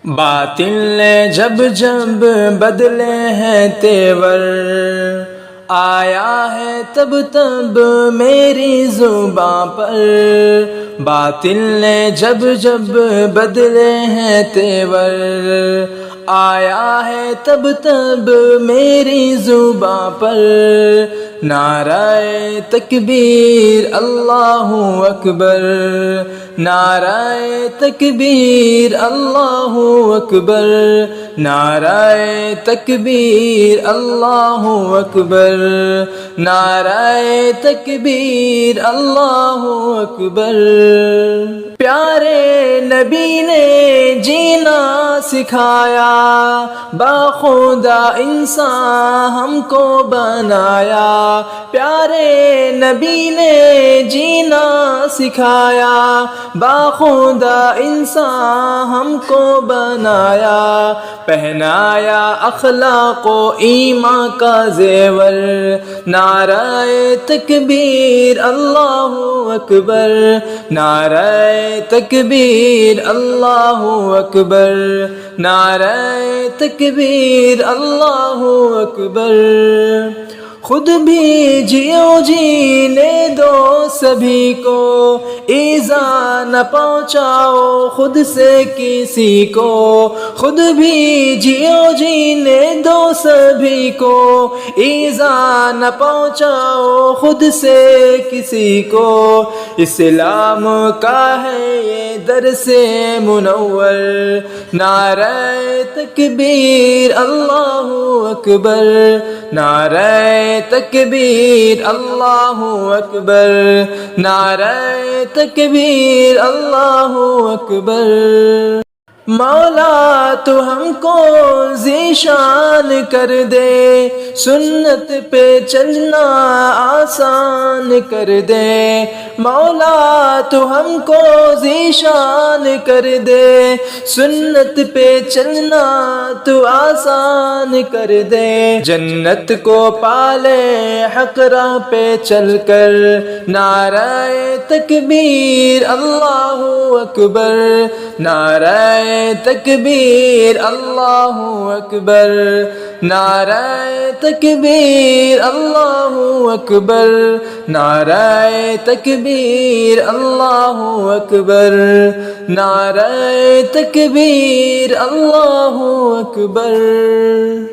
باطل نے جب جب بدلے ہیں تیور، آیا ہے تب تب میری زباں پر۔ باطل نے جب جب بدلے ہیں تیور، آیا ہے تب تب میری زباں پر۔ نعرہ تکبیر اللہ اکبر، نعرہ تکبیر اللہ اکبر، نعرہ تکبیر اللہ اکبر، نعرہ تکبیر اللہ اکبر۔ پیارے نبی نے جینا سکھایا، باخدا انسان ہم کو بنایا۔ پیارے نبی نے جینا سکھایا، باخدا انسان ہم کو بنایا۔ پہنایا اخلاق و ایمان کا زیور، نعرہ تکبیر اللہ اکبر، نعرہ تکبیر اللہ اکبر، نعرہ تکبیر اللہ اکبر۔ خود بھی جیو جینے دو سبھی کو، ایذا نہ پہنچاؤ خود سے کسی کو۔ خود بھی جیو جینے دو سبھی کو، ایذا نہ پہنچاؤ خود سے کسی کو۔ اسلام کا ہے یہ درس منور، نعرہ تکبیر اللہ اکبر، نعرہ تکبیر اللہ اکبر، نعرہ تکبیر اللہ اکبر۔ مولا تو ہم کو ذیشان کر دے، سنت پہ چلنا آسان کر دے۔ مولا تو ہم کو ذیشان کر دے، سنت پہ چلنا تو آسان کر دے۔ جنت کو پالے حق راہ پہ چل کر، نعرہ تکبیر اللہ اکبر، نعرہ تکبیر اللہ اکبر، نعرہ تکبیر اللہ اکبر، نعرہ تکبیر اللہ اکبر، نعرہ تکبیر اللہ اکبر۔